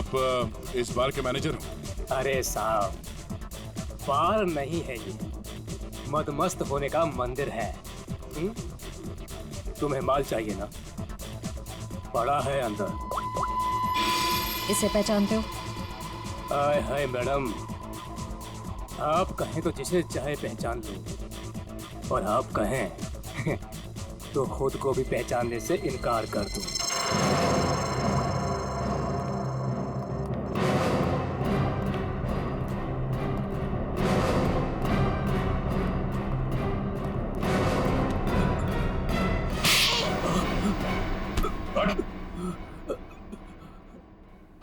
आप इस बार के मैनेजर हो? अरे साहब, बार नहीं है ये, मदमस्त होने का मंदिर है। तुम्हें माल चाहिए ना? पड़ा है अंदर। इसे पहचानते हो? आय हाय मैडम, आप कहें तो जिसे चाहे पहचान लो, और आप कहें तो खुद को भी पहचानने से इनकार कर दूं।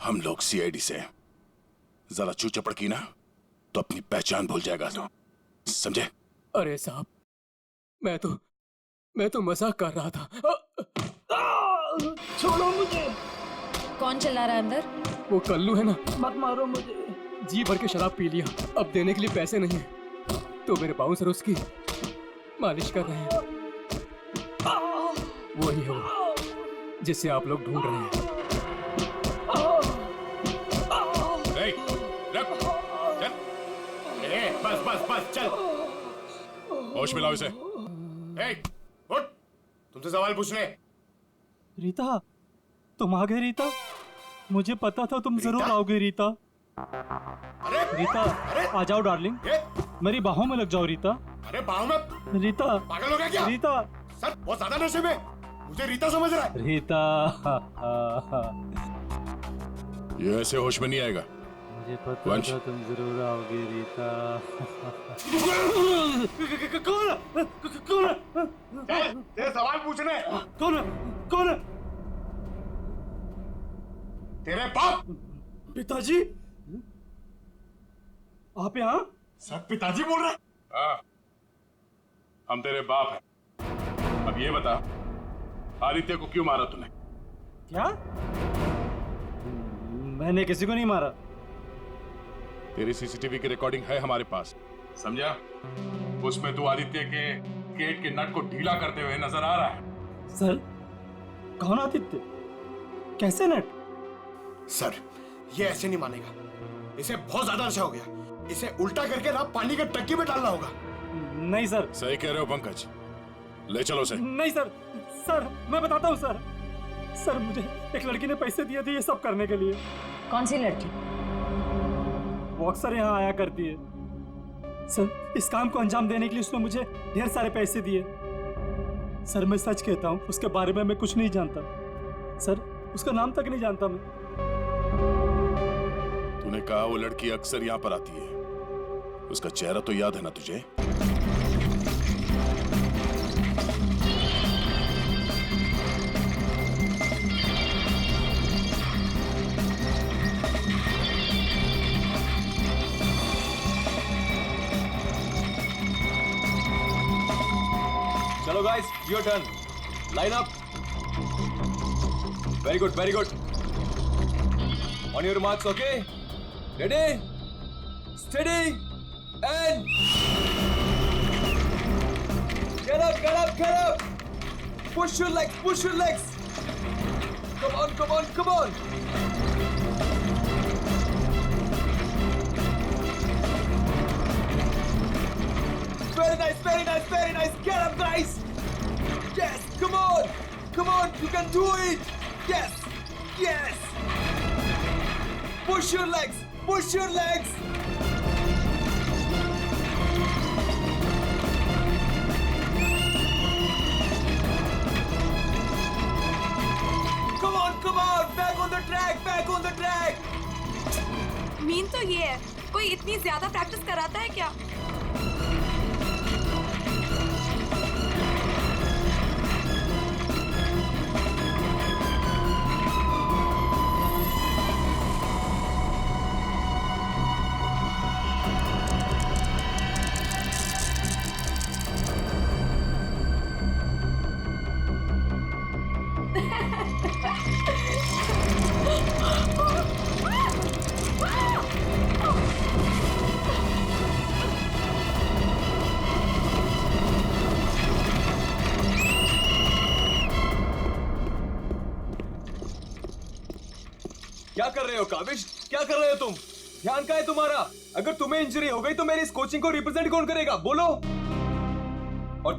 हम लोग सीआईडी से जरा चू चपड़ की ना तो अपनी पहचान भूल जाएगा, तो समझे? अरे साहब, मैं तो मजाक कर रहा था। छोड़ो मुझे। कौन चिल्ला रहा है अंदर? वो कल्लू है ना। मत मारो मुझे। जी भर के शराब पी लिया, अब देने के लिए पैसे नहीं है, तो मेरे बाउंसर उसकी मालिश कर रहे हैं। वही है वो जिसे आप लोग ढूंढ रहे हैं। बस चल, होश मिलाओ इसे। उठ, तुमसे सवाल पूछने। रीता, तुम आ गए रीता? मुझे पता था तुम जरूर आओगे रीता। अरे रीता, आ जाओ डार्लिंग, मेरी बाहों में लग जाओ रीता। अरे बाहों में? रीता, पागल हो गया क्या? रीता सर बहुत ज्यादा नशे में, मुझे रीता समझ रहा है। रीता, ये ऐसे होश में नहीं आएगा। मुझे पता था तुम जरूर आओगे रीता। कौन? तेरे सवाल पूछने। कौन? तेरे बाप। पिताजी, आप यहाँ? सब पिताजी बोल रहे? हाँ, हम तेरे बाप हैं। अब ये बता, आदित्य को क्यों मारा तूने? क्या? मैंने किसी को नहीं मारा। तेरी सीसीटीवी की रिकॉर्डिंग है हमारे पास, समझा? उसमें तू आदित्य के गेट के नट को ढीला करते हुए नजर आ रहा है। सर, कौन आदित्य? कैसे नट? सर, ये ऐसे नहीं मानेगा, इसे बहुत ज्यादा नशा हो गया, इसे उल्टा करके ना पानी के टंकी में डालना होगा। नहीं सर। सही कह रहे हो पंकज, ले चलो उसे। नहीं सर, सर मैं बताता हूँ सर। सर, मुझे एक लड़की ने पैसे दिए थे ये सब करने के लिए। कौन सी लड़की? वो अक्सर यहाँ आया करती है सर। इस काम को अंजाम देने के लिए उसने मुझे ढेर सारे पैसे दिए। सर, मैं सच कहता हूँ, उसके बारे में मैं कुछ नहीं जानता सर, उसका नाम तक नहीं जानता मैं। तूने कहा वो लड़की अक्सर यहाँ पर आती है, उसका चेहरा तो याद है ना तुझे? चलो guys, your turn, line up. Very good, very good. On your marks, okay? Ready, steady, and get up, get up, get up. Push your legs, push your legs. Come on, come on, come on. Very nice, very nice, very nice. Get up, guys. Yes, come on. Come on, you can do it. Yes, yes. Push your legs, push your legs. Come on, back on the track, back on the track. Mean तो ये है, कोई इतनी ज्यादा practice कराता है क्या? क्या कर रहे हो काविश? क्या कर रहे हो तुम? ध्यान कहाँ है तुम्हारा? अगर तुम्हें इंजरी हो गई तो मेरी इस कोचिंग को रिप्रेजेंट कौन करेगा? बोलो। और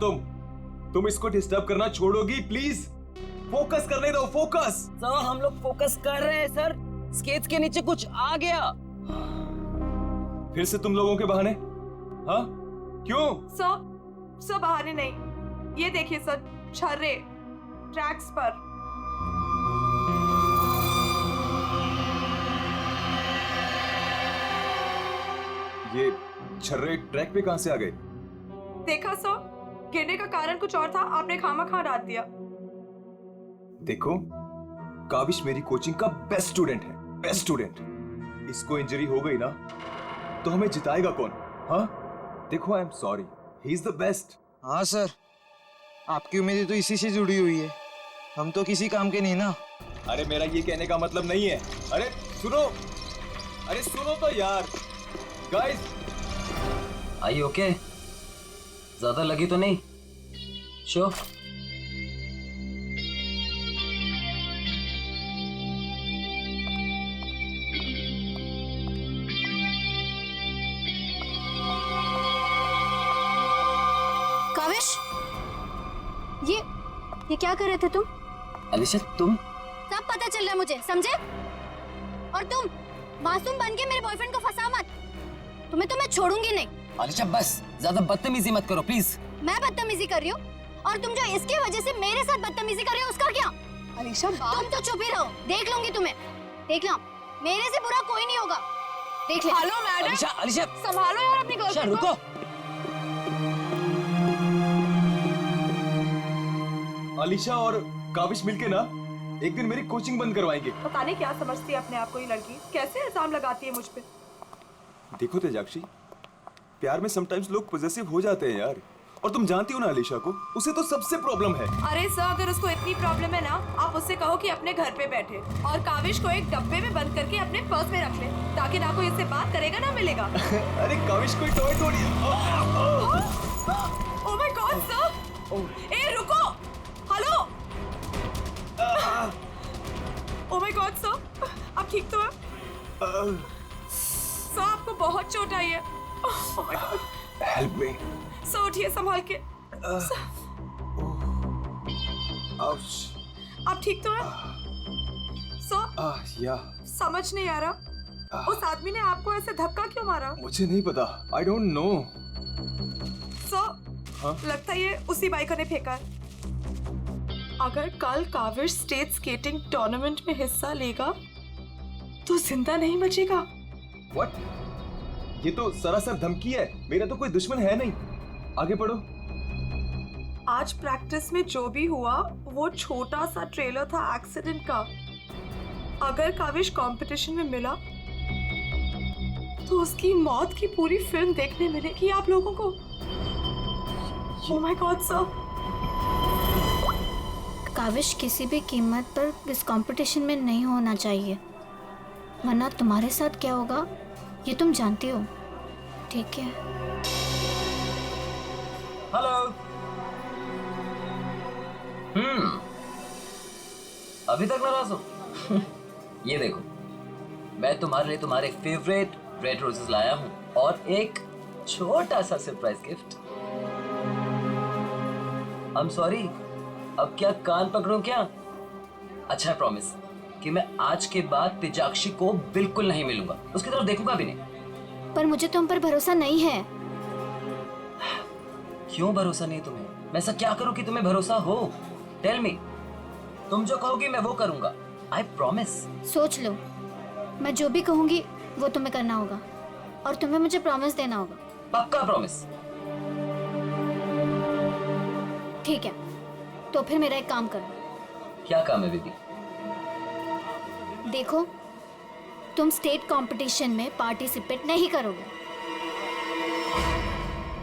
तुम इसको डिस्टर्ब करना छोड़ोगी प्लीज? फोकस करने दो, फोकस। सर हम लोग फोकस कर रहे हैं सर। स्केट्स के नीचे कुछ आ गया। फिर से तुम लोगों के बहाने? हाँ क्यों? सर बहाने नहीं, ये देखिए सर, छर्रे ट्रैक्स पर। ये छर्रे ट्रैक पे कहां से आ गए? देखा सर, गिरने का कारण कुछ और था, आपने खामखा डाल दिया। देखो, काविश मेरी कोचिंग का बेस्ट स्टूडेंट है, बेस्ट स्टूडेंट। इसको इंजरी हो गई ना तो हमें जिताएगा कौन? हाँ देखो, I am sorry, he is the best. हाँ सर, आपकी उम्मीदें तो इसी से जुड़ी हुई है, हम तो किसी काम के नहीं ना। अरे मेरा ये कहने का मतलब नहीं है। अरे सुनो तो यार, गाइस। आई ओके? ज्यादा लगी तो नहीं? श्योर? काविश, ये क्या कर रहे थे तुम? अलीशा तुम? सब पता चल रहा है मुझे, समझे? और तुम मासूम बन के मेरे बॉयफ्रेंड को फंसा मत, तुम्हें तो मैं छोड़ूंगी नहीं। अलीशा बस ज्यादा बदतमीजी मत करो प्लीज। मैं बदतमीजी कर रही हूँ और तुम जो इसकी वजह से मेरे साथ बदतमीजी कर रही हो उसका क्या? अलीशा तुम तो चुप ही रहो, देख लूंगी तुम्हें, देख लो, मेरे से बुरा कोई नहीं होगा, देख ले। हेलो मैडम, अलीशा संभालो यार अपनी गर्लफ्रेंड को। रुको। अलीशा और काविश मिलके ना एक दिन मेरी कोचिंग बंद करवाएंगे। पता नहीं क्या समझती है अपने आप को ये लड़की, कैसे इल्जाम लगाती है मुझ पे। देखो तेजाक्षी, प्यार में समटाइम्स लोग पॉजेसिव हो जाते हैं यार, और तुम जानती हो ना अलीशा को, उसे तो सबसे प्रॉब्लम है। अरे सर, अगर उसको इतनी प्रॉब्लम है ना, आप उससे कहो कि अपने घर पे बैठे और काविश को एक डब्बे में बंद करके अपने पर्स में रख ले, ताकि ना कोई इससे बात करेगा ना मिलेगा। अरे काविश कोई टॉय थोड़ी है। ओह माय गॉड सर, ए रुको, hello. Oh my god sir, आप ठीक तो हैं? सर आपको बहुत चोट आई है। ओह my God, help me. Sir उठिए संभाल के। आउच। आप ठीक तो हैं? सर या समझ नहीं आ रहा, उस आदमी ने आपको ऐसे धक्का क्यों मारा? मुझे नहीं पता, आई डोंट नो। सर लगता है ये उसी बाइकर ने फेंका है। अगर कल काविश स्टेट स्केटिंग टूर्नामेंट में हिस्सा लेगा तो जिंदा नहीं बचेगा। व्हाट? ये तो सरासर धमकी है, मेरा तो कोई दुश्मन है नहीं। आगे पढ़ो। आज प्रैक्टिस में जो भी हुआ वो छोटा सा ट्रेलर था एक्सीडेंट का। अगर काविश कंपटीशन में मिला तो उसकी मौत की पूरी फिल्म देखने मिलेगी आप लोगों को। Oh my god sir. काविश किसी भी कीमत पर इस कंपटीशन में नहीं होना चाहिए, वरना तुम्हारे साथ क्या होगा ये तुम जानती हो, ठीक है? हेलो। अभी तक नाराज हो? ये देखो, मैं तुम्हारे लिए तुम्हारे फेवरेट रेड रोजेस लाया हूँ और एक छोटा सा surprise gift. I am sorry, अब क्या कान पकड़ूं क्या? अच्छा प्रॉमिस कि मैं आज के बाद तेजाक्षी को बिल्कुल नहीं मिलूंगा, उसकी तरफ देखूंगा भी नहीं। पर मुझे तुम पर भरोसा नहीं है। क्यों भरोसा नहीं तुम्हें? मैं ऐसा क्या करूं कि तुम्हें भरोसा हो? Tell me. तुम जो कहोगी मैं वो करूंगा, आई प्रॉमिस। सोच लो, मैं जो भी कहूंगी वो तुम्हें करना होगा और तुम्हें मुझे प्रॉमिस देना होगा। पक्का प्रॉमिस? ठीक है, तो फिर मेरा एक काम करो। क्या काम है बेबी? देखो, तुम स्टेट कंपटीशन में पार्टिसिपेट नहीं करोगे।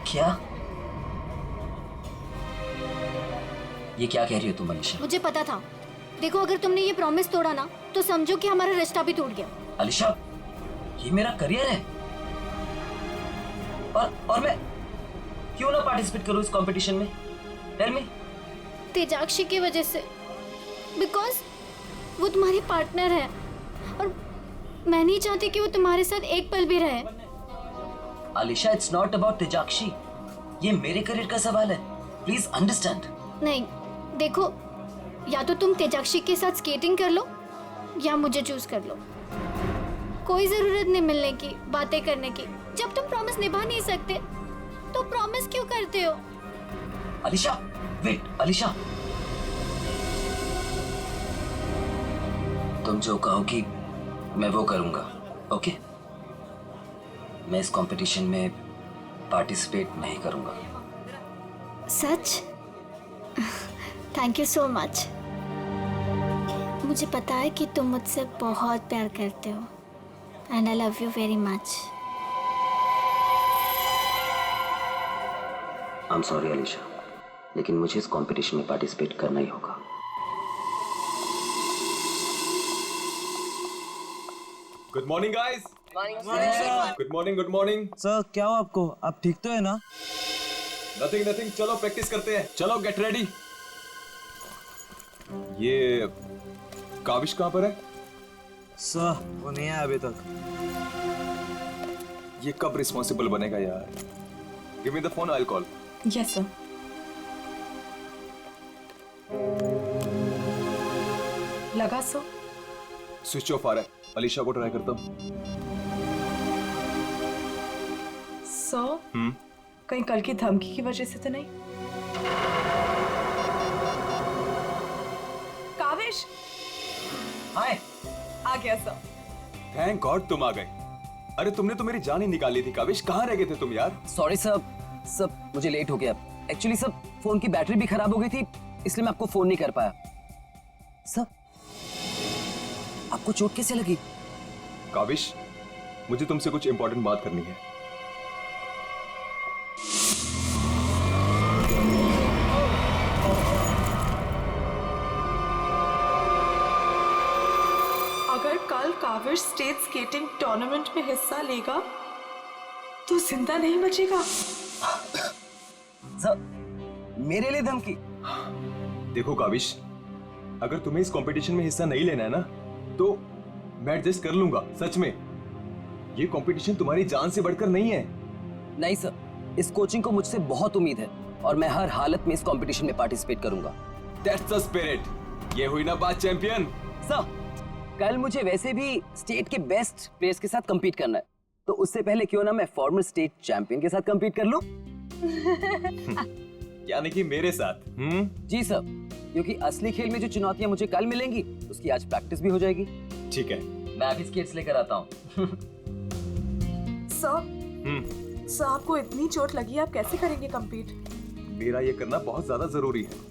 क्या? ये क्या कह रही हो तुम अलीशा? मुझे पता था। देखो, अगर तुमने ये प्रॉमिस तोड़ा ना तो समझो कि हमारा रिश्ता भी टूट गया। अलीशा, ये मेरा करियर है और मैं क्यों ना पार्टिसिपेट करूं इस कंपटीशन में? Tell me. तेजाक्षी की वजह से, बिकॉज वो तुम्हारी पार्टनर है और मैं नहीं चाहती कि वो तुम्हारे साथ एक पल भी रहे। अलीशा, इट्स नॉट अबाउट तेजाक्षी, ये मेरे करियर का सवाल है, प्लीज अंडरस्टैंड। नहीं देखो, या तो तुम तेजाक्षी के साथ स्केटिंग कर लो या मुझे चूज कर लो। कोई जरूरत नहीं मिलने की, बातें करने की। जब तुम प्रॉमिस निभा नहीं सकते तो प्रॉमिस क्यों करते हो? अलीशा, वेट, अलीशा, तुम जो कहोगी मैं वो करूंगा, ओके? मैं इस कंपटीशन में पार्टिसिपेट नहीं करूंगा। सच? Thank you so much. मुझे पता है कि तुम मुझसे बहुत प्यार करते हो and I love you very much. I am sorry Alisha, लेकिन मुझे इस कंपटीशन में पार्टिसिपेट करना ही होगा। Good morning guys. Good morning, good morning. Sir क्या हो आपको? आप ठीक तो है ना? नथिंग नथिंग, चलो प्रैक्टिस करते हैं, चलो गेट रेडी। ये काविश कहाँ पर है? सर वो नहीं आया अभी तक। ये कब रिस्पॉन्सिबल बनेगा यार? Give me the phone, I will call. Yes sir. लगा सर? स्विच ऑफ आ रहा है, अलीशा को ट्राई करता हूँ। सर कहीं कल की धमकी की वजह से तो नहीं? काविश हाय। आ गया सर। थैंक गॉड तुम आ गए। अरे तुमने तो मेरी जान ही निकाली थी काविश, कहाँ रह गए थे तुम यार? सॉरी सब मुझे लेट हो गया। एक्चुअली सब फोन की बैटरी भी खराब हो गई थी, इसलिए मैं आपको फोन नहीं कर पाया। सब आपको चोट कैसे लगी? काविश, मुझे तुमसे कुछ इंपॉर्टेंट बात करनी है। अगर कल काविश स्टेट स्केटिंग टूर्नामेंट में हिस्सा लेगा तो जिंदा नहीं बचेगा। सर, मेरे लिए धमकी? देखो काविश, अगर तुम्हें इस कंपटीशन में हिस्सा नहीं लेना है ना तो मैं एडजस्ट कर लूंगा। सच में ये कंपटीशन तुम्हारी जान से बढ़कर नहीं है। नहीं सर, इस कोचिंग को मुझसे बहुत उम्मीद है और मैं हर हालत में इस कंपटीशन में पार्टिसिपेट करूंगा। That's the spirit. ये हुई ना बात चैंपियन। सर, कल मुझे वैसे भी स्टेट के बेस्ट प्लेयर्स के साथ compete करना है, तो उससे पहले क्यों ना मैं फॉर्मर स्टेट चैंपियन के साथ compete कर लूं? यानी कि मेरे साथ? जी सर, क्योंकि असली खेल में जो चुनौतियां मुझे कल मिलेंगी उसकी आज प्रैक्टिस भी हो जाएगी। ठीक है, मैं अभी स्केट्स लेकर आता हूँ। सर आपको इतनी चोट लगी है, आप कैसे करेंगे compete? मेरा ये करना बहुत ज्यादा जरूरी है।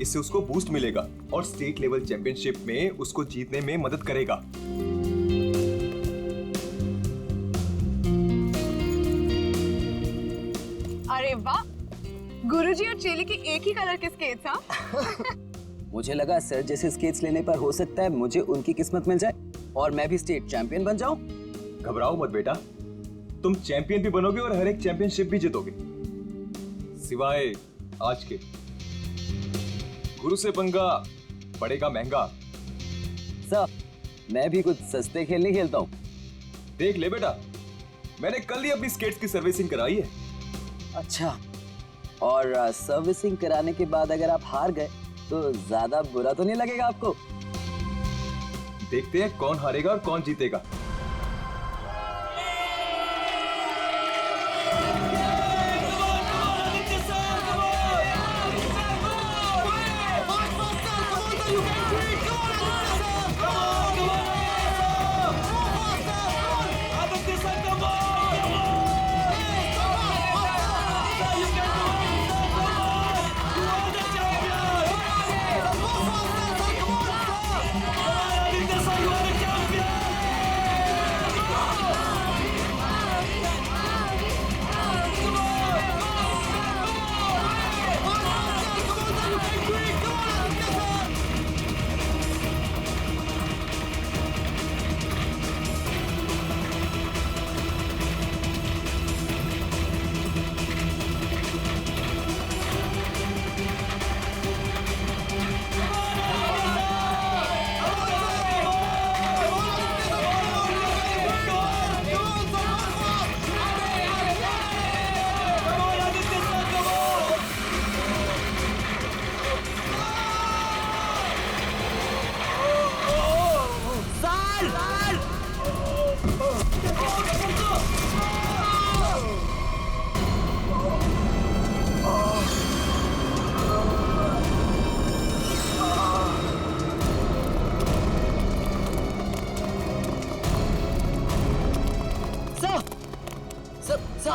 इससे उसको बूस्ट मिलेगा और स्टेट लेवल चैंपियनशिप में उसको जीतने में मदद करेगा। अरे वाह, गुरुजी और चेले की एक ही कलर के स्केट्स। हाँ मुझे लगा सर जैसे स्केट्स लेने पर हो सकता है मुझे उनकी किस्मत मिल जाए और मैं भी स्टेट चैंपियन बन जाऊं। घबराओ मत बेटा, तुम चैंपियन भी बनोगे और हर एक चैंपियनशिप भी जीतोगे, सिवाय आज के। गुरु से पंगा पड़ेगा महंगा। सर, मैं भी कुछ सस्ते खेल नहीं खेलता हूँ। देख ले बेटा, मैंने कल ही अपनी स्केट्स की सर्विसिंग कराई है। अच्छा, और सर्विसिंग कराने के बाद अगर आप हार गए तो ज्यादा बुरा तो नहीं लगेगा आपको? देखते हैं कौन हारेगा और कौन जीतेगा।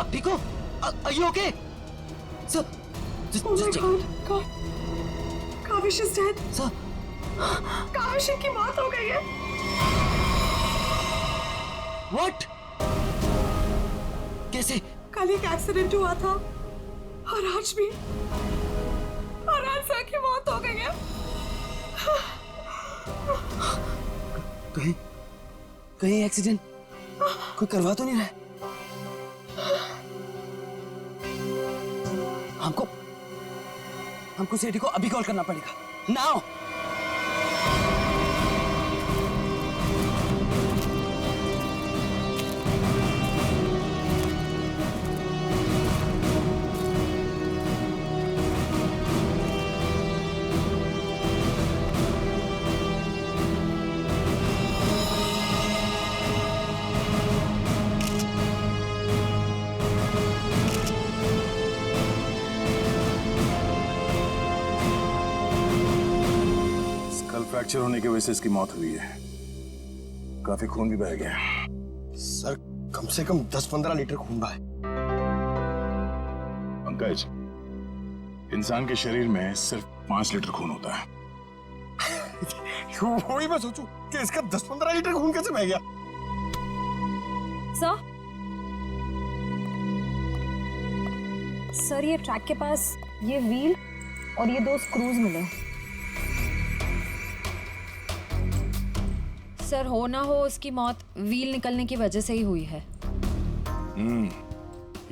आप ठीक हो? Are you okay? Sir, just Oh my check. God, God. Kaavish is dead. Sir, Kaavish की मौत हो गई है. what? कैसे? कल एक एक्सीडेंट हुआ था और आज भी, और आज सर की मौत हो गई है. कहीं एक्सीडेंट कोई करवा तो नहीं रहा है? हमको सेठी को अभी कॉल करना पड़ेगा. नाउ. फ्रैक्चर होने की वजह से इसकी मौत हुई है. काफी खून भी बह गया. सर कम से कम 10-15 लीटर खून बहा है. पंकज, इंसान के शरीर में सिर्फ 5 लीटर खून होता है. वही मैं सोचूं कि इसका 10-15 लीटर खून कैसे बह गया. सर, ये ट्रैक के पास ये व्हील और ये 2 स्क्रूज मिले. सर, हो ना हो उसकी मौत व्हील निकलने की वजह से ही हुई है.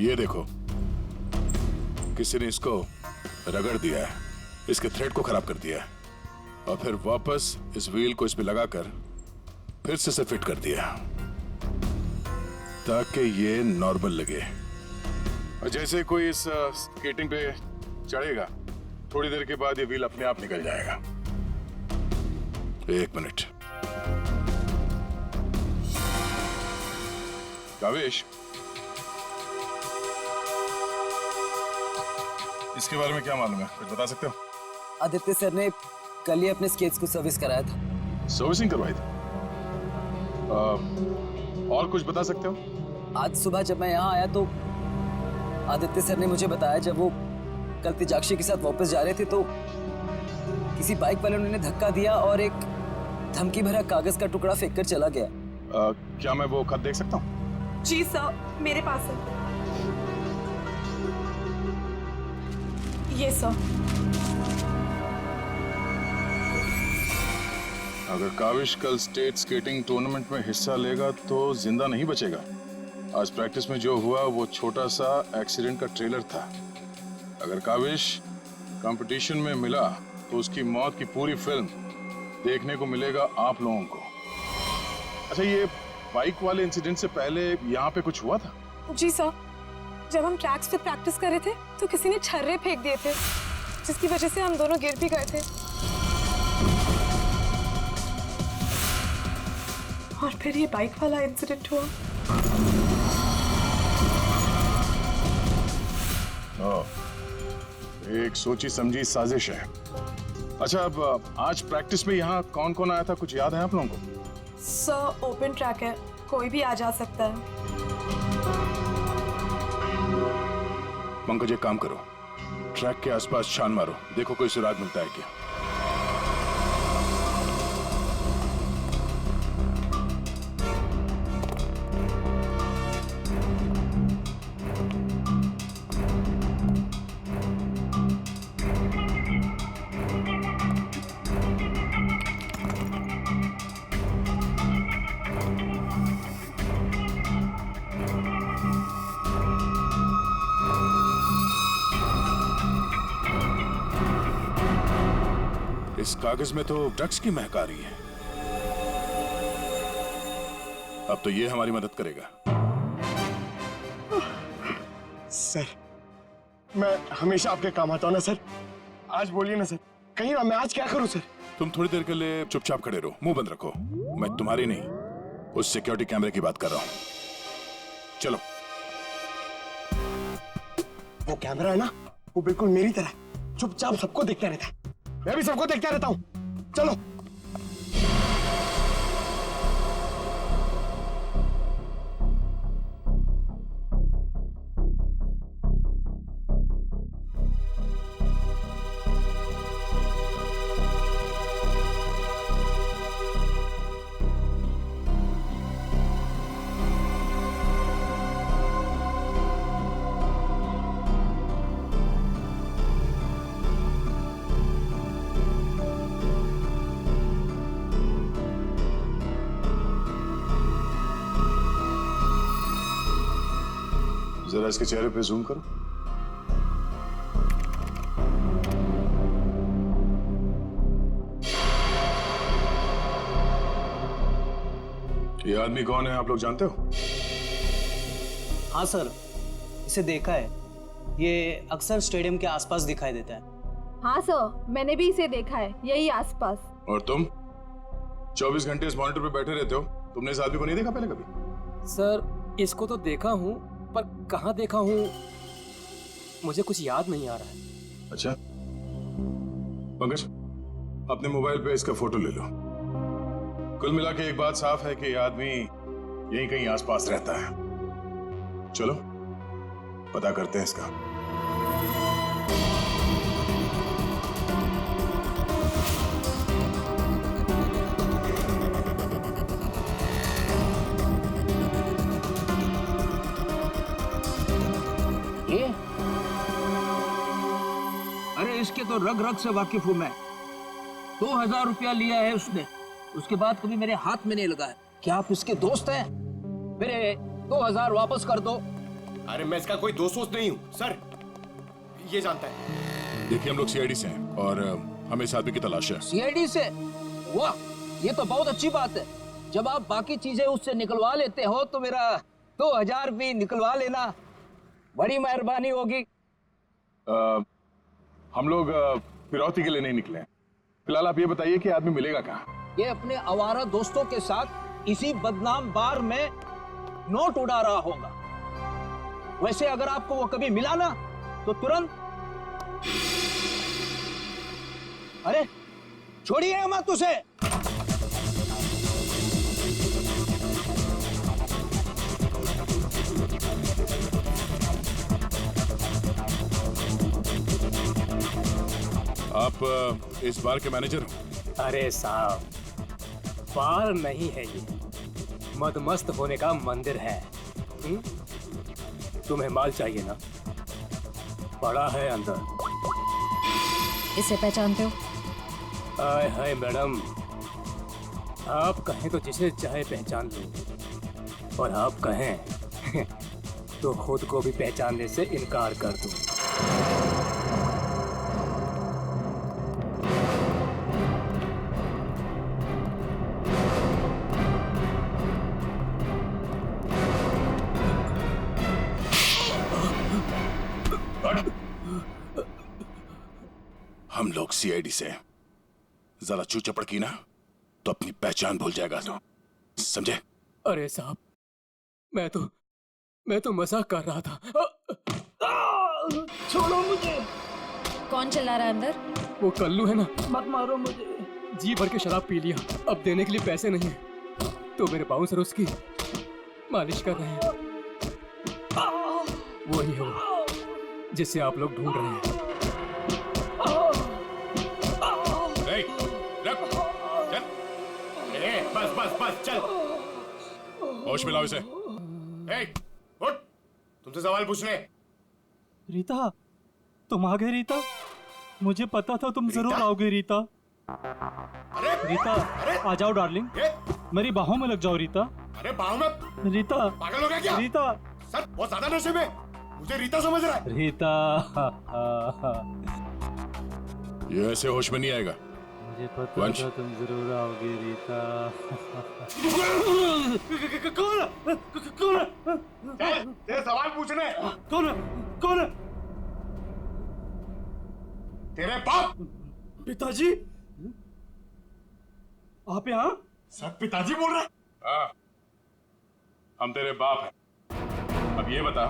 ये देखो, किसी ने इसको रगड़ दिया है, इसके थ्रेड को खराब कर दिया है और फिर वापस इस व्हील को इस पे लगाकर फिर से फिट कर दिया ताकि ये नॉर्मल लगे. और जैसे कोई इस स्केटिंग पे चढ़ेगा, थोड़ी देर के बाद ये व्हील अपने आप निकल जाएगा. 1 मिनट. कावेश, इसके बारे में क्या मालूम है? कुछ बता सकते हो? आदित्य सर ने कल ही अपने स्केट्स को सर्विस कराया था. सर्विसिंग करवाई थी? और कुछ बता सकते हो? आज सुबह जब मैं यहाँ आया तो आदित्य सर ने मुझे बताया जब वो कल तेजाक्षी के साथ वापस जा रहे थे तो किसी बाइक वाले ने उन्हें धक्का दिया और एक धमकी भरा कागज का टुकड़ा फेंक कर चला गया. क्या मैं वो खत देख सकता हूँ? जी सर, मेरे पास है. ये सर. अगर काविश कल स्टेट स्केटिंग टूर्नामेंट में हिस्सा लेगा तो जिंदा नहीं बचेगा. आज प्रैक्टिस में जो हुआ वो छोटा सा एक्सीडेंट का ट्रेलर था. अगर काविश कंपटीशन में मिला तो उसकी मौत की पूरी फिल्म देखने को मिलेगा आप लोगों को. अच्छा, ये बाइक वाले इंसिडेंट से पहले यहाँ पे कुछ हुआ था? जी सर, जब हम ट्रैक्स पे प्रैक्टिस कर रहे थे तो किसी ने छर्रे फेंक दिए थे जिसकी वजह से हम दोनों गिर भी गए थे. और फिर ये बाइक वाला इंसिडेंट हुआ. एक सोची समझी साजिश है. अच्छा, अब आज प्रैक्टिस में यहाँ कौन कौन आया था, कुछ याद है आप लोगों को? सर, ओपन ट्रैक है, कोई भी आ जा सकता है. पंकज, एक काम करो, ट्रैक के आसपास छान मारो, देखो कोई सुराग मिलता है क्या. इस कागज में तो ड्रग्स की महक आ रही है. अब तो ये हमारी मदद करेगा. सर, मैं हमेशा आपके काम आता हूँ ना सर. आज बोलिए ना सर, कहीं ना मैं आज क्या करूँ सर. तुम थोड़ी देर के लिए चुपचाप खड़े रहो, मुंह बंद रखो. मैं तुम्हारी नहीं, उस सिक्योरिटी कैमरे की बात कर रहा हूँ. चलो. वो कैमरा है ना, वो बिल्कुल मेरी तरह चुपचाप सबको देखता रहता है. मैं भी सबको देखता रहता हूँ. चलो. जरा इसके चेहरे पे जूम करो। ये आदमी कौन है, आप लोग जानते हो? हाँ सर, इसे देखा है। ये अक्सर स्टेडियम के आसपास दिखाई देता है। हाँ सर, मैंने भी इसे देखा है यही आसपास। और तुम 24 घंटे इस मॉनिटर पे बैठे रहते हो, तुमने इस आदमी को नहीं देखा पहले कभी? सर इसको तो देखा हूँ, पर कहाँ देखा हूँ मुझे कुछ याद नहीं आ रहा है। अच्छा पंकज, अपने मोबाइल पे इसका फोटो ले लो। कुल मिला के एक बात साफ है कि ये आदमी यहीं कहीं आसपास रहता है। चलो पता करते हैं इसका। ये अरे इसके तो रग रग से वाकिफ हूं मैं। 2000 रुपया लिया है उसने, उसके बाद कभी मेरे हाथ में नहीं लगा है। क्या आप इसके दोस्त हैं? मेरे 2000 वापस कर दो। अरे मैं इसका कोई दोस्त वोस्त नहीं हूँ सर, ये जानता है। देखिए हम लोग सीआईडी से हैं और हमें इस आदमी की तलाश है। सीआईडी से? वाह, ये तो बहुत अच्छी बात है। जब आप बाकी चीजें उससे निकलवा लेते हो तो मेरा 2000 भी निकलवा लेना, बड़ी मेहरबानी होगी। हम लोग फिरौती के लिए नहीं निकले हैं। फिलहाल आप ये बताइए कि आदमी मिलेगा कहाँ? ये अपने आवारा दोस्तों के साथ इसी बदनाम बार में नोट उड़ा रहा होगा। वैसे अगर आपको वो कभी मिला ना तो तुरंत, अरे छोड़िए मत उसे। आप इस बार के मैनेजर हो? अरे साहब, बार नहीं है ये, मदमस्त होने का मंदिर है। तुम्हें माल चाहिए ना, पड़ा है अंदर। इसे पहचानते हो? आय हाय मैडम, आप कहें तो जिसे चाहे पहचान लो, और आप कहें तो खुद को भी पहचानने से इनकार कर दूं। हम लोग सीआईडी से हैं। जरा चू चपड़ की ना तो अपनी पहचान भूल जाएगा तो, समझे? अरे साहब, मैं तो मजाक कर रहा था। छोड़ो मुझे। कौन चला रहा है अंदर? वो कल्लू है ना, मत मारो मुझे। जी भर के शराब पी लिया, अब देने के लिए पैसे नहीं है, तो मेरे बाउंसर उसकी मालिश कर रहे हैं। वही है वो जिसे आप लोग ढूंढ रहे हैं। बस बस बस चल, होश मिलाओ इसे। उठ, तुमसे सवाल पूछने। रीता, तुम आ गए रीता? मुझे पता था तुम जरूर आओगे रीता। अरे रीता, आ जाओ डार्लिंग, मेरी बाहों में लग जाओ रीता। अरे बाहों में? रीता, पागल हो गया क्या? रीता। सर बहुत ज्यादा नशे में, मुझे रीता समझ रहा है। रीता, ये ऐसे होश में नहीं आएगा। मुझे पता था तुम जरूर आओगे रीता। कौन? तेरे सवाल पूछने। कौन? तेरे बाप। पिताजी, आप यहाँ? सब पिताजी बोल रहे? हाँ, हम तेरे बाप हैं। अब ये बता,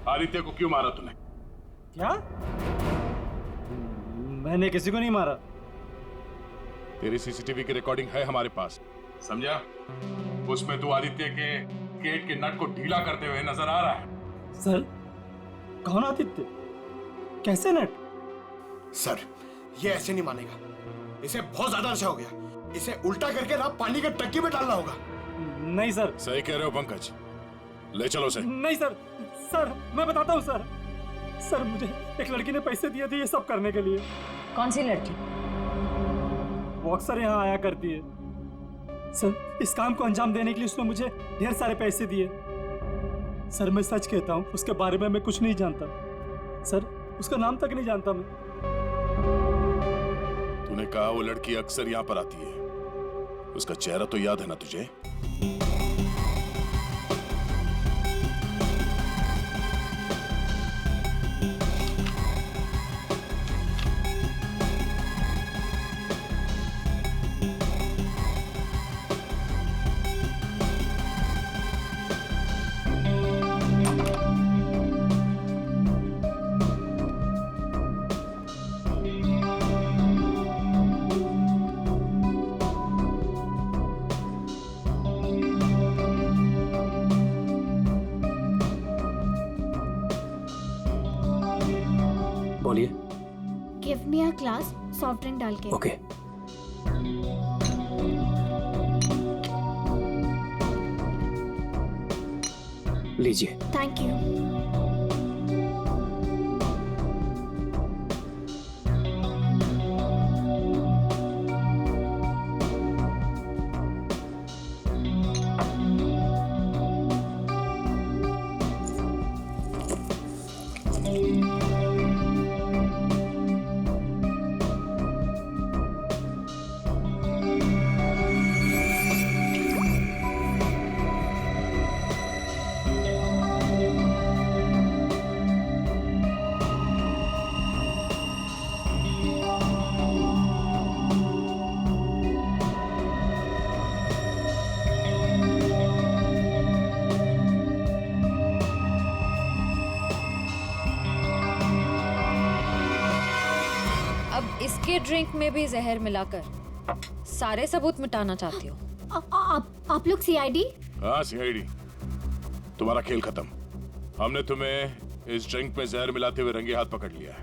आदित्य को क्यों मारा तूने? क्या? मैंने किसी को नहीं मारा। तेरी सीसीटीवी की रिकॉर्डिंग है हमारे पास, समझा? उसमें तू आदित्य के गेट के नट को ढीला करते हुए नजर आ रहा है। सर, कौन आदित्य? कैसे नट? सर ये ऐसे नहीं मानेगा, इसे बहुत ज्यादा नशा हो गया। इसे उल्टा करके ना पानी के टंकी में डालना होगा। नहीं सर। सही कह रहे हो पंकज, ले चलो उसे। नहीं सर, सर मैं बताता हूँ सर। सर मुझे एक लड़की ने पैसे दिए थे ये सब करने के लिए। कौन सी लड़की? वो अक्सर यहाँ आया करती है। सर इस काम को अंजाम देने के लिए उसने मुझे ढेर सारे पैसे दिए। सर मैं सच कहता हूँ, उसके बारे में मैं कुछ नहीं जानता सर, उसका नाम तक नहीं जानता मैं। तूने कहा वो लड़की अक्सर यहाँ पर आती है, उसका चेहरा तो याद है ना तुझे? बोलिए। Give me a glass soft drink डाल के। ओके। लीजिए। Thank you. इसके ड्रिंक में भी जहर मिलाकर सारे सबूत मिटाना चाहती हो? आप लोग सीआईडी? हाँ सीआईडी। तुम्हारा खेल खत्म। हमने तुम्हें इस ड्रिंक में जहर मिलाते हुए रंगे हाथ पकड़ लिया है।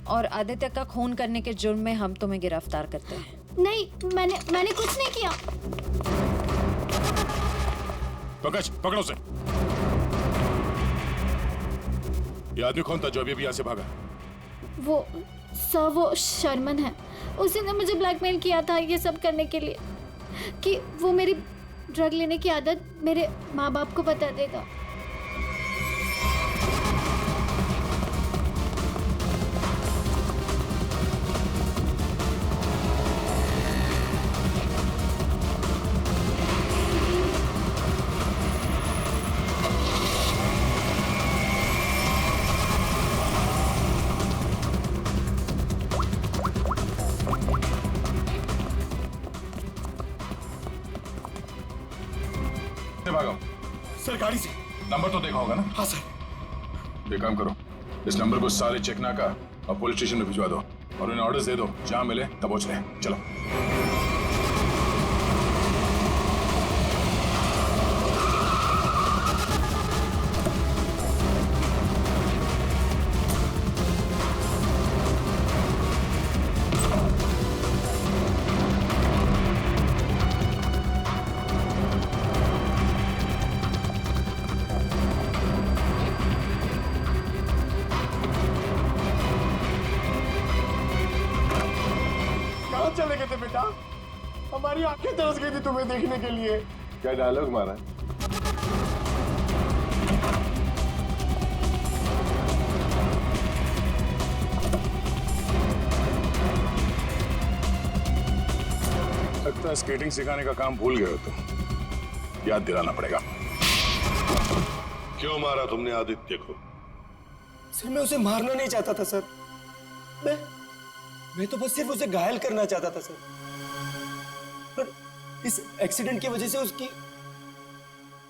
और आदित्य का खून करने के जुर्म में हम तुम्हें गिरफ्तार करते हैं। नहीं, मैंने कुछ नहीं किया। पकड़ो उसे। ये आदमी कौन था जो अभी यहाँ से भागा? वो सर, वो शर्मन है। उसी ने मुझे ब्लैकमेल किया था ये सब करने के लिए, कि वो मेरी ड्रग लेने की आदत मेरे माँ बाप को बता देगा। सर गाड़ी से। नंबर तो देखा होगा ना? हाँ सर। एक काम करो, इस नंबर को सारे चेकना का और पुलिस स्टेशन में भिजवा दो और उन्हें ऑर्डर्स दे दो, जहां मिले तब पहुंच रहे। चलो। चले गए थे बेटा, हमारी आंखें तरस गई थी तुम्हें देखने के लिए। क्या डायलॉग मारा? लगता है स्केटिंग सिखाने का काम भूल गए हो तुम, याद दिलाना पड़ेगा। क्यों मारा तुमने आदित्य को? सर मैं उसे मारना नहीं चाहता था सर, मैं तो बस सिर्फ उसे घायल करना चाहता था सर, पर इस एक्सीडेंट की वजह से उसकी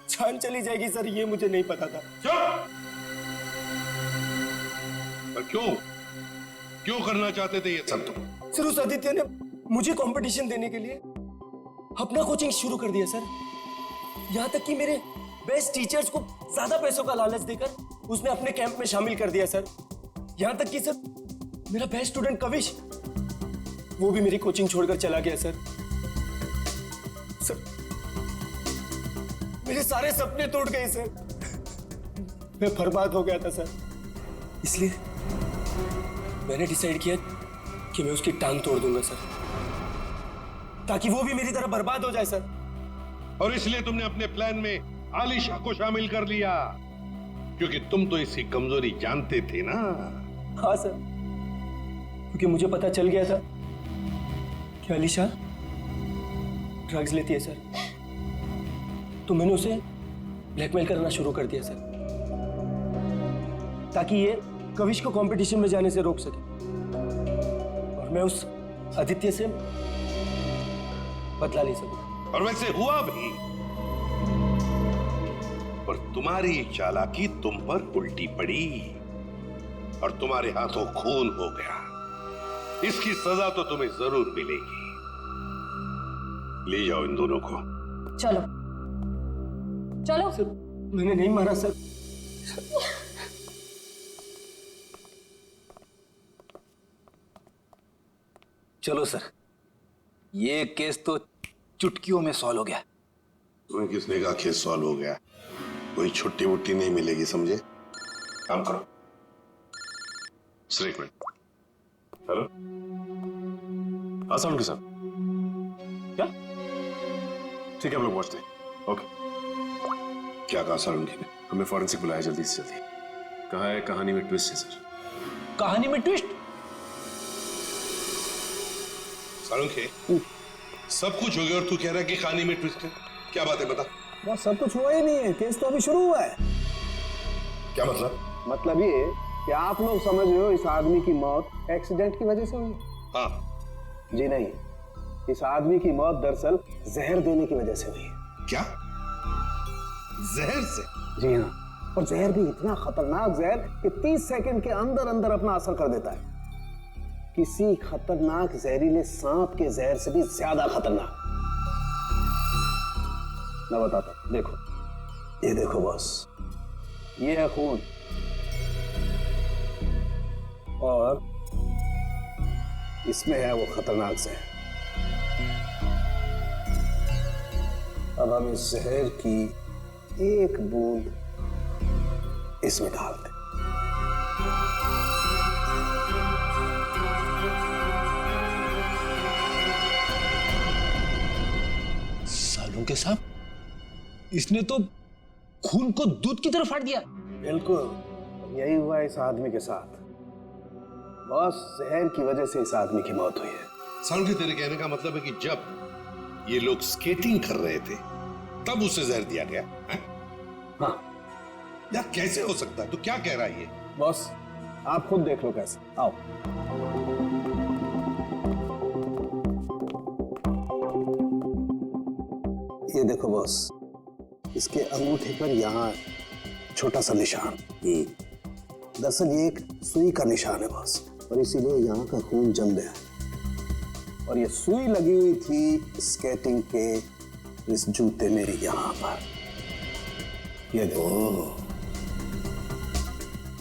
जान चली जाएगी सर, ये मुझे नहीं पता था। पर क्यों करना चाहते थे ये सब तुम? सर उस आदित्य ने मुझे कंपटीशन देने के लिए अपना कोचिंग शुरू कर दिया सर। यहाँ तक कि मेरे बेस्ट टीचर्स को ज्यादा पैसों का लालच देकर उसने अपने कैंप में शामिल कर दिया सर। यहाँ तक कि सर मेरा बेस्ट स्टूडेंट कविश, वो भी मेरी कोचिंग छोड़कर चला गया सर। सर मेरे सारे सपने टूट गए सर, मैं बर्बाद हो गया था सर। इसलिए मैंने डिसाइड किया कि मैं उसकी टांग तोड़ दूंगा सर, ताकि वो भी मेरी तरह बर्बाद हो जाए सर। और इसलिए तुमने अपने प्लान में आलिशा को शामिल कर लिया, क्योंकि तुम तो इसकी कमजोरी जानते थे ना। हाँ सर, क्योंकि मुझे पता चल गया था कि आलिशा ड्रग्स लेती है सर, तो मैंने उसे ब्लैकमेल करना शुरू कर दिया सर, ताकि ये कविश को कंपटीशन में जाने से रोक सके और मैं उस आदित्य से बदला ले सकूं। और वैसे हुआ भी, पर तुम्हारी चालाकी तुम पर उल्टी पड़ी और तुम्हारे हाथों खून हो गया। इसकी सजा तो तुम्हें जरूर मिलेगी। ले जाओ इन दोनों को। चलो चलो। सर, मैंने नहीं मारा सर। चलो सर, ये केस तो चुटकियों में सॉल्व हो गया। तुम्हें किसने कहा केस सॉल्व हो गया? कोई छुट्टी वुट्टी नहीं मिलेगी, समझे? काम करो। सर एक मिनट। हेलो, आसान के साथ क्या? ठीक है, हम लोग पहुंचते हैं। ओके। क्या कहा सारंगी ने? हमें फॉरेंसिक बुलाया जल्दी से जल्दी। कहा है कहानी में ट्विस्ट है सर। कहानी में ट्विस्ट? सारंगी, सब कुछ हो गया और तू कह रहा है कि कहानी में ट्विस्ट है? क्या बात है, बता। बस सब कुछ हुआ ही नहीं है, केस तो अभी शुरू हुआ है। क्या मतलब? मतलब ये कि आप लोग समझ रहे हो इस आदमी की मौत एक्सीडेंट की वजह से हुई। हाँ। जी नहीं, इस आदमी की मौत दरअसल जहर देने की वजह से हुई है। क्या? जहर से? जी हाँ, और जहर भी इतना खतरनाक जहर कि 30 सेकंड के अंदर अंदर अपना असर कर देता है। किसी खतरनाक जहरीले सांप के जहर से भी ज्यादा खतरनाक। मैं बताता हूं, देखो, ये देखो बॉस, ये है खून और इसमें है वो खतरनाक जहर। अब हम इस जहर की एक बूंद इसमें डाल दें। सालों के साथ इसने तो खून को दूध की तरह फाड़ दिया। बिल्कुल यही हुआ इस आदमी के साथ। बस जहर की वजह से इस आदमी की मौत हुई है। सारंगी, तेरे कहने का मतलब है कि जब ये लोग स्केटिंग कर रहे थे तब उसे जहर दिया गया है? हाँ। यार कैसे हो सकता है? तू क्या कह रहा है ये? बॉस आप खुद देख लो कैसे। आओ। ये देखो बॉस, इसके अंगूठे पर यहाँ छोटा सा निशान। दरअसल ये एक सुई का निशान है बॉस, और इसीलिए यहाँ का खून जम गया। और ये सुई लगी हुई थी स्केटिंग के इस जूते में यहाँ पर। ये देखो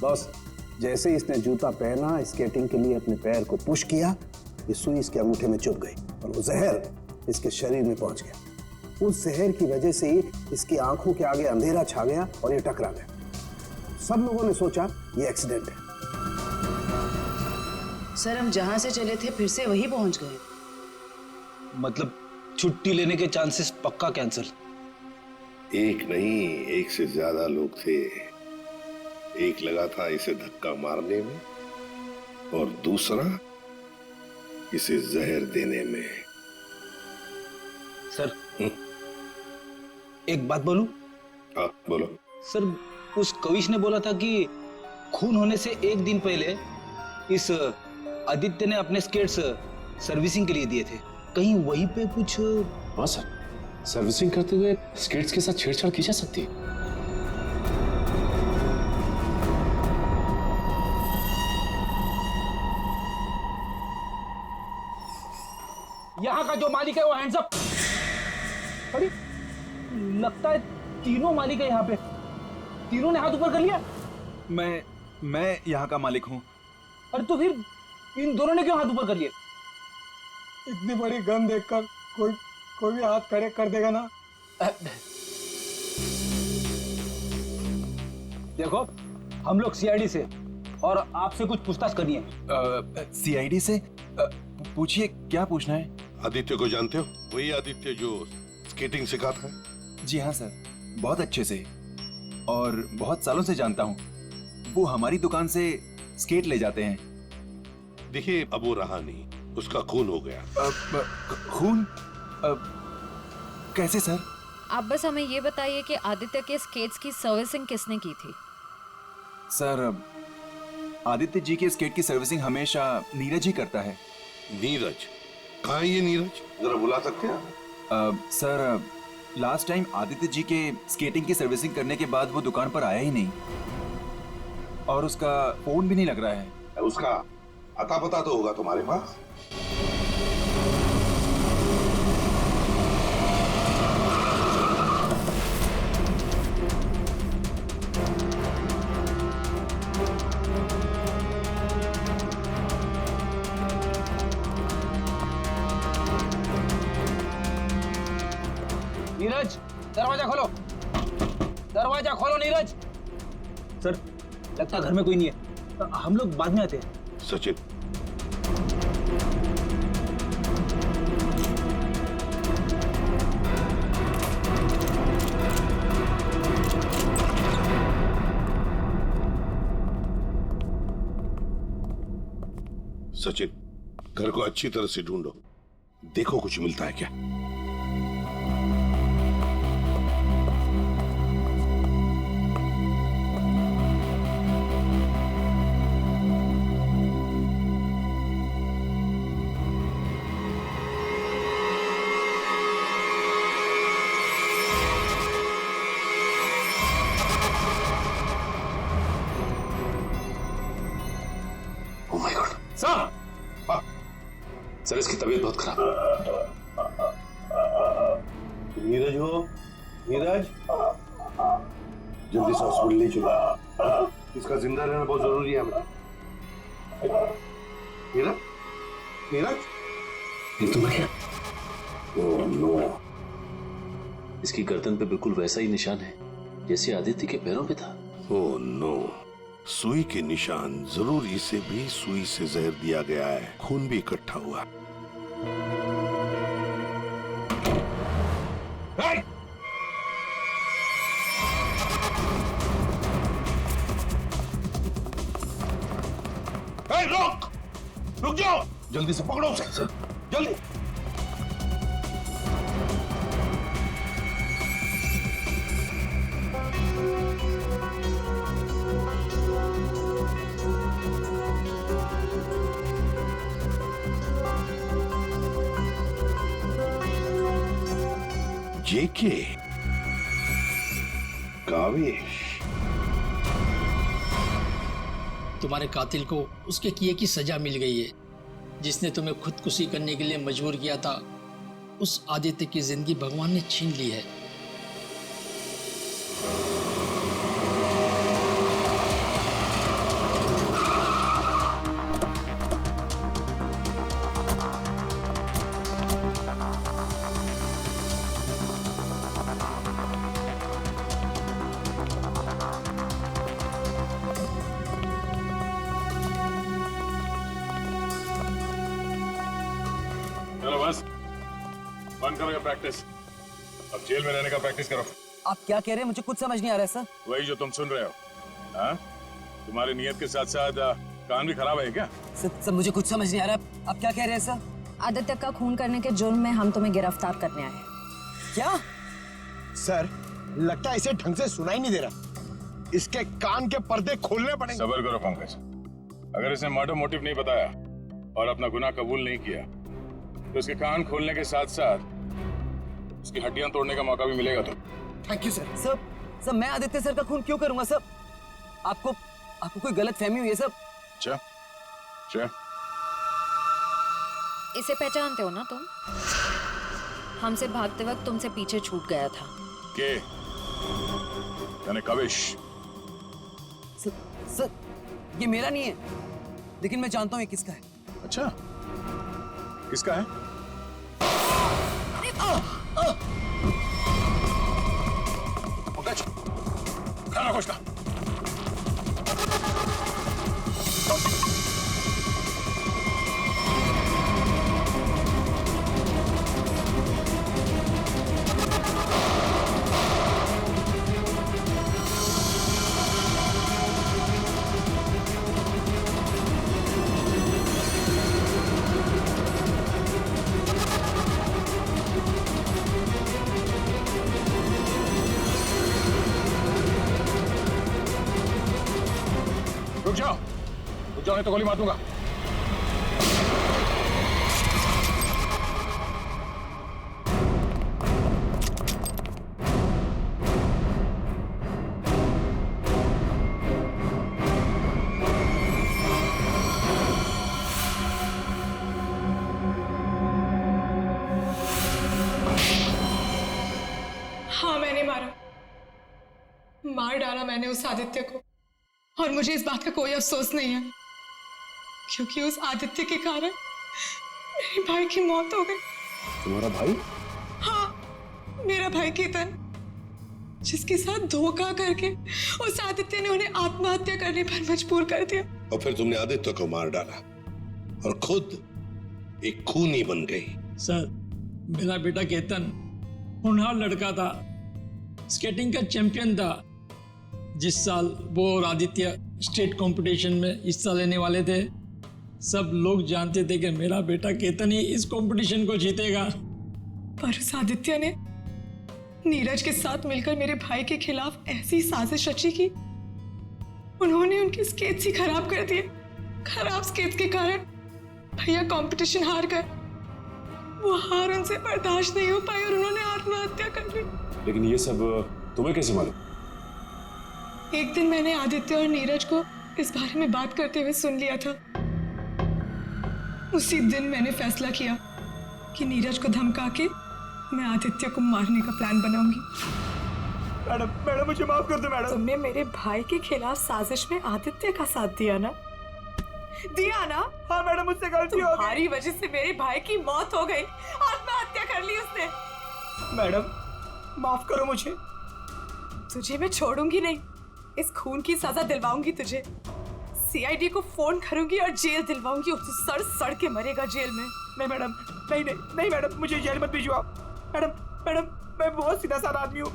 बॉस, जैसे ही इसने जूता पहना, स्केटिंग के लिए अपने पैर को पुश किया, ये सुई इसके अंगूठे में चुभ गई और वो जहर इसके शरीर में पहुंच गया। उस जहर की वजह से ही इसकी आंखों के आगे अंधेरा छा गया और ये टकरा गया। सब लोगों ने सोचा ये एक्सीडेंट है। सर, हम जहां से चले थे फिर से वही पहुंच गए। मतलब छुट्टी लेने के चांसेस पक्का कैंसिल। एक नहीं, एक से ज्यादा लोग थे। एक लगा था इसे धक्का मारने में और दूसरा इसे जहर देने में। सर एक बात बोलूं? हाँ बोलो। सर, उस कविश ने बोला था कि खून होने से एक दिन पहले इस आदित्य ने अपने स्केट्स सर्विसिंग के लिए दिए थे। कहीं वहीं पे कुछ? हाँ सर, सर्विसिंग करते हुए स्केट्स के साथ छेड़छाड़ की जा सकती है। यहाँ का जो मालिक है वो हैंड्स अप। अरे लगता है तीनों मालिक है यहाँ पे। तीनों ने हाथ ऊपर कर लिया। मैं यहाँ का मालिक हूँ। अरे तो फिर इन दोनों ने क्यों हाथ ऊपर कर लिए? इतनी बड़ी गन देखकर कोई भी हाथ खड़े कर देगा ना। देखो, हम लोग सीआईडी से और आपसे कुछ पूछताछ करनी है। सीआईडी से? पूछिए, क्या पूछना है? आदित्य को जानते हो? वही आदित्य जो स्केटिंग सिखाता है? जी हाँ सर। बहुत अच्छे से और बहुत सालों से जानता हूँ। वो हमारी दुकान से स्केट ले जाते हैं। देखिए, अब वो रहा नहीं, उसका खून हो गया। खून? कैसे सर? आप बस हमें ये बताइए कि आदित्य के स्केट्स की सर्विसिंग किसने की थी? सर, आदित्य जी के स्केट की सर्विसिंग हमेशा नीरज ही करता है। नीरज? कहाँ है ये नीरज? जरा बुला सकते हैं? Sir, last time Aditya ji के स्केटिंग की सर्विसिंग करने के बाद वो दुकान पर आया ही नहीं और उसका फोन भी नहीं लग रहा है। उसका अता पता तो होगा तुम्हारे पास? नीरज, दरवाजा खोलो, दरवाजा खोलो नीरज। सर, लगता है घर में कोई नहीं है, हम लोग बाद में आते हैं। सचिन, सचिन, घर को अच्छी तरह से ढूंढो, देखो कुछ मिलता है क्या। सर, इसकी तबीयत बहुत खराब है। नीरज हो? नीरज, जल्दी से हॉस्पिटल ले चलो, इसका जिंदा रहना बहुत जरूरी है हमें। नीरज, नीरज, ये तो मर गया। ओह नो, इसकी गर्दन पे बिल्कुल वैसा ही निशान है जैसे आदित्य के पैरों पे था। ओह नो, सुई के निशान, जरूर इसे भी सुई से जहर दिया गया है, खून भी इकट्ठा हुआ। रोक, रुक जाओ, जल्दी से पकड़ो उसे, जल्दी। जेके, कावेश, तुम्हारे कातिल को उसके किए की सजा मिल गई है। जिसने तुम्हें खुदकुशी करने के लिए मजबूर किया था, उस आदित्य की जिंदगी भगवान ने छीन ली है। चलो बस, बंद करो ये प्रैक्टिस। अब जेल में रहने का प्रैक्टिस करो। आप क्या कह रहे हैं? मुझे कुछ समझ नहीं आ रहा है सर। वही जो तुम सुन रहे हो। हाँ? तुम्हारी नियत के साथ साथ कान भी खराब है क्या? सर, मुझे कुछ समझ नहीं आ रहा। आप क्या कह रहे हैं सर? आदित्य का खून करने के जुर्म में हम तुम्हें गिरफ्तार करने आए हैं। क्या? सर, लगता है इसे ढंग से सुनाई नहीं दे रहा। इसके कान के पर्दे खोलने पड़ेंगे। सब्र करो पंकज। अगर इसने मर्डर मोटिव नहीं बताया और अपना गुनाह कबूल नहीं किया तो इसके कान खोलने के साथ साथ उसकी हड्डियां तोड़ने का मौका भी मिलेगा। तो थैंक यू सर। सर, मैं आदित्य सर का खून क्यों करूंगा सर? आपको कोई गलत फहमी हुई है सर। अच्छा, इसे पहचानते हो ना तुम? हमसे भागते वक्त तुमसे पीछे छूट गया था। के? यानी काविश? सर, ये मेरा नहीं है, लेकिन मैं जानता हूँ ये किसका है। अच्छा, किसका है? पंकज, खाना खोजना। मैं तो गोली मार दूंगा। हाँ मैंने मार डाला मैंने उस आदित्य को, और मुझे इस बात का कोई अफसोस नहीं है, क्योंकि उस आदित्य के कारण मेरे भाई की मौत हो गई। तुम्हारा भाई? हाँ, मेरा भाई केतन, जिसके साथ धोखा करके उस आदित्य ने उन्हें आत्महत्या करने पर मजबूर कर दिया। और फिर तुमने आदित्य को मार डाला और खुद एक खूनी बन गई। सर, मेरा बेटा केतन होनहार लड़का था, स्केटिंग का चैंपियन था। जिस साल वो और आदित्य स्टेट कंपटीशन में हिस्सा लेने वाले थे, सब लोग जानते थे कि मेरा बेटा केतन ही इस कंपटीशन को जीतेगा। पर उस आदित्य ने नीरज के साथ मिलकर मेरे भाई के खिलाफ ऐसी साजिश रची कि उन्होंने उनके स्केट्स ही खराब कर दिए। खराब स्केट्स के कारण भैया कंपटीशन हार गए। वो हार उनसे बर्दाश्त नहीं हो पाई और उन्होंने आत्महत्या कर ली। लेकिन ये सब तुम्हें कैसे मालूम? एक दिन मैंने आदित्य और नीरज को इस बारे में बात करते हुए सुन लिया था। उसी दिन मैंने फैसला किया कि नीरज को धमका के मैं आदित्य को मारने का प्लान बनाऊंगी। मैडम मुझे माफ कर दो मैडम। तुमने मेरे भाई के खिलाफ साजिश में आदित्य का साथ दिया ना? हाँ मैडम, मुझसे गलती हो गई। तुम्हारी वजह से मेरे भाई की मौत हो गई, आत्महत्या कर ली उसने। मैडम माफ करो मुझे। तुझे मैं छोड़ूंगी नहीं, इस खून की सजा दिलवाऊंगी तुझे। सीआईडी को फोन करूंगी और जेल दिलवाऊंगी। उसे सड़ के मरेगा जेल में। नहीं मैडम, नहीं मैडम, मुझे जेल मत भिजवाओ। मैडम मैं बहुत सीधा साधा आदमी हूँ।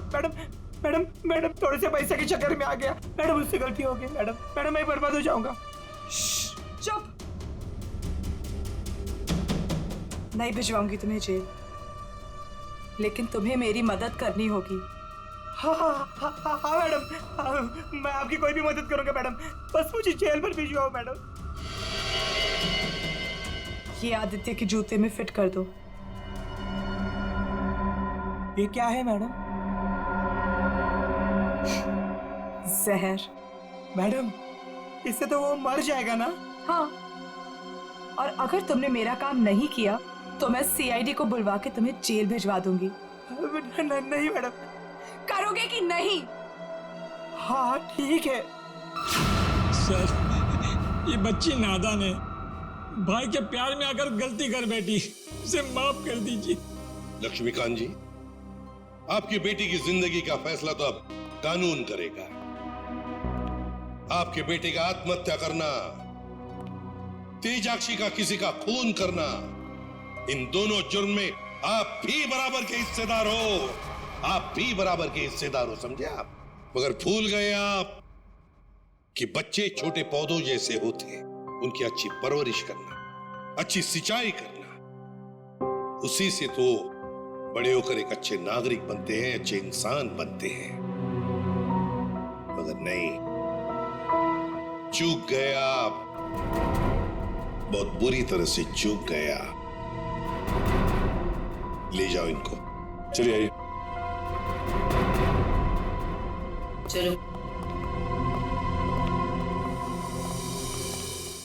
मैडम थोड़े से पैसे के चक्कर में आ गया। मैडम मुझसे गलती हो गई। मैडम मैं बर्बाद हो जाऊंगा। चुप। नहीं भिजवाऊंगी तुम्हें जेल, लेकिन तुम्हें मेरी मदद करनी होगी। हाँ मैडम, मैं आपकी कोई भी मदद करूंगा मैडम, बस मुझे जेल पर भिजवाओ मैडम। ये आदित्य के जूते में फिट कर दो। ये क्या है मैडम? जहर। मैडम इससे तो वो मर जाएगा ना? हाँ, और अगर तुमने मेरा काम नहीं किया तो मैं सीआईडी को बुलवा के तुम्हें जेल भिजवा दूंगी। नहीं मैडम। करोगे कि नहीं? हाँ ठीक है। सर, ये बच्ची नादान है, भाई के प्यार में आकर गलती कर बैठी, उसे माफ कर दीजिए। लक्ष्मीकांत जी, आपकी बेटी की जिंदगी का फैसला तो अब कानून करेगा। आपके बेटे का आत्महत्या करना, तेजाक्षी का किसी का खून करना, इन दोनों जुर्म में आप भी बराबर के हिस्सेदार हो। आप भी बराबर के हिस्सेदार हो, समझे आप? मगर भूल गए आप कि बच्चे छोटे पौधों जैसे होते, उनकी अच्छी परवरिश करना, अच्छी सिंचाई करना, उसी से तो बड़े होकर एक अच्छे नागरिक बनते हैं, अच्छे इंसान बनते हैं। मगर नहीं, चूक गए आप, बहुत बुरी तरह से चूक गया। ले जाओ इनको। चलिए आइए। चलो।